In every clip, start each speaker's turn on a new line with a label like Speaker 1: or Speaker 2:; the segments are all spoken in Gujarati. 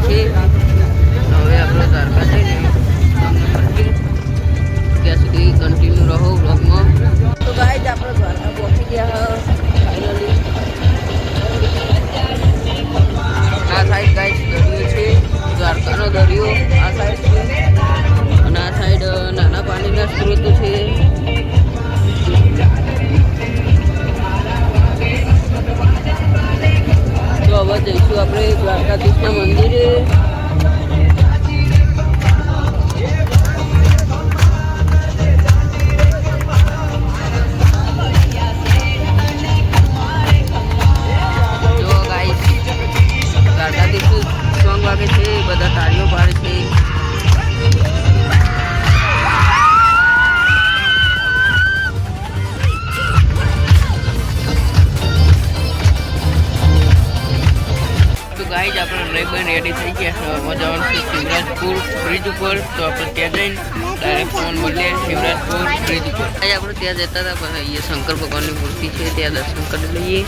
Speaker 1: છે. હવે આપણે દ્વારકા જઈને તમને મળીએ. ત્યાં સુધી કન્ટિન્યુ રહો બ્લોગમાં. તો ગાઈઝ આપણે દ્વારકા પહોંચી ગયા ફાઇનલી. આ સાઈડ ગાઈઝ દરિયો છે, દ્વારકાનો દરિયો આ સાઈડ છે અને આ સાઈડ નાના પાણીના સ્ત્રોતો છે. તો હવે જઈશું આપણે દ્વારકાધીશના મંદિરે. જો ગાઈસ દ્વારકાધીશ સોંગ વાગે છે, બધા તાળીઓ પાડે છે. ગાઈઝ આપણે રેડી થઈ ગયા. જવાનું છે શિવરાજપુર બ્રિજ ઉપર. તો આપણે ત્યાં જઈને ડાયરેક્ટ ફોન મળીએ શિવરાજપુર બ્રિજ ઉપર. આપણે ત્યાં જતા હતા પણ અહીંયા શંકર ભગવાનની મૂર્તિ છે, ત્યાં દર્શન કરી લઈએ.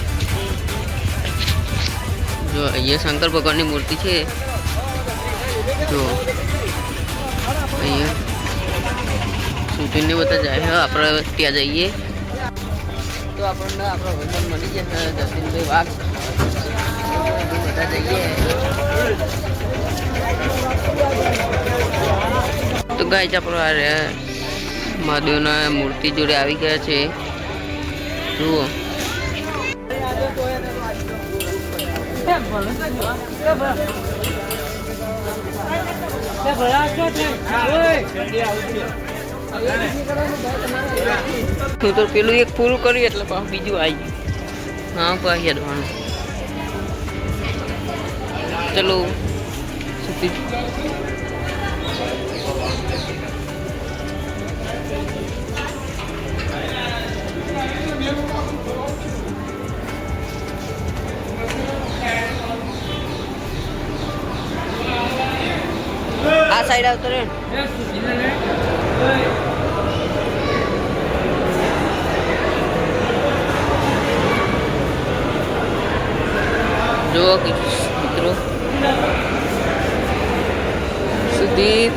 Speaker 1: જો અહીંયા શંકર ભગવાનની મૂર્તિ છે. જો અહીંયા શૂટિંગને બધા જાય. આપણે ત્યાં જઈએ તો આપણને આપણા વતન મળી જશે જતીનભાઈ વાઘ. તો ગાઈઝ આપણો આ મહાદેવના મૂર્તિ જોડે આવી ગયા છે. જુઓ હું તો પેલું એક પૂરું કર્યું એટલે બીજું આવી ગયું. હા પાછી અડવાનું. ચલો આ સાઈડ આવતો રે. જો મિત્રો સુધીર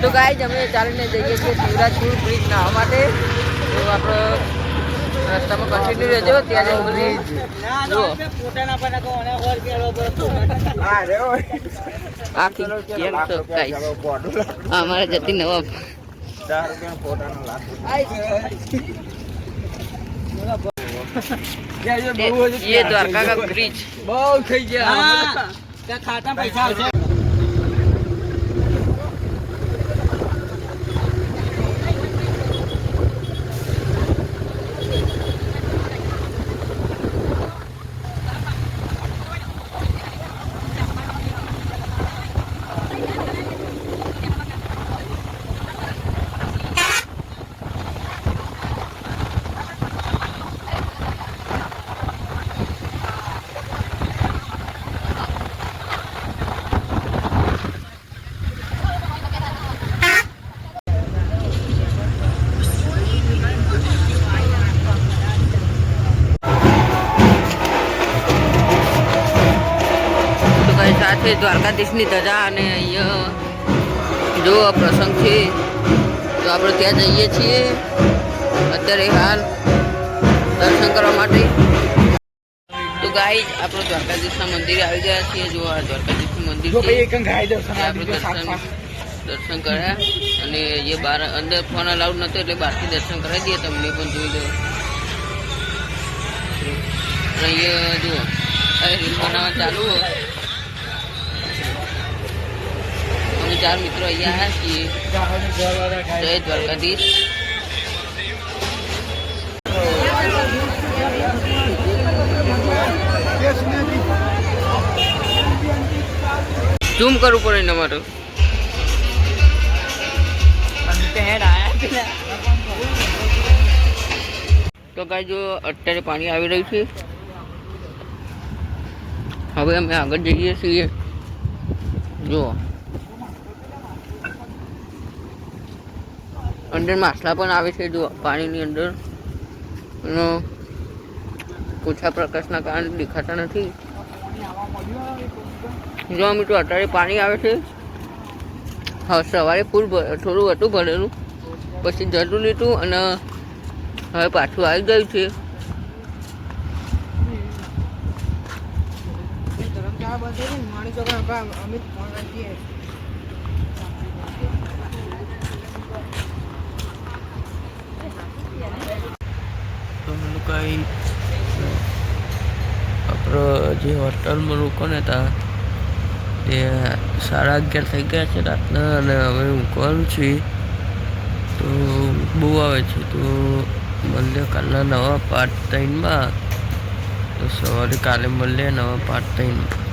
Speaker 1: તો ગાઈઝ અમે ચાલીને જઈએ છીએ શિવરાજપુર બ્રિજ નાહવા માટે. તો આપણે રસ્તામાં કન્ટિન્યુ રહેજો. ત્યાં જઈ અમારા જતી નવાબ ये द्वारका का ब्रिज बहुत થઈ ગયા. ત્યાં ખાતા પૈસા આવશે. સાથે દ્વારકાધીશની ધજા અને અહીંયા જો પ્રસંગ છે તો આપણે ત્યાં જઈએ છીએ અત્યારે હાલ દર્શન કરવા માટે. તો ગાઈઝ આપણે દ્વારકાધીશના મંદિરે આવી ગયા છીએ. જો આ દ્વારકાધીશનું મંદિર છે. દર્શન કર્યા અને એ બહાર અંદર ફોન અલાઉડ નતો એટલે બહારથી દર્શન કરાવી દઈએ. તમને પણ જોઈ લો. અહીંયા જુઓ રીલ બનાવવા ચાલુ હોય. ચાર મિત્રો અહીંયા આવ્યા છીએ. જય દ્વારકાધીશ. ઝૂમ કરવું પડે એના માટે. તો ગાઈસ જો અત્યારે પાણી આવી રહ્યું છે. હવે અમે આગળ જઈએ છીએ. જો અંદર માછલા પણ આવે છે. જો પાણીની અંદર ઓછા પ્રકાશના કારણે દેખાતા નથી. જો મિત્રો અત્યારે પાણી આવે છે. હા, સવારે ફૂલ થોડું હતું ભરેલું, પછી જતું લીધું અને હવે પાછું આવી ગયું છે. આપણે જે હોટલમાં રોકાને હતા તે 11:30 થઈ ગયા છે રાતના અને હવે ઊંઘવાનું છે. તો બહુ આવે છે. તો મળીએ કાલના નવા પાર્ટ 3માં. તો સવારે કાલે મળીએ નવા પાર્ટ 3.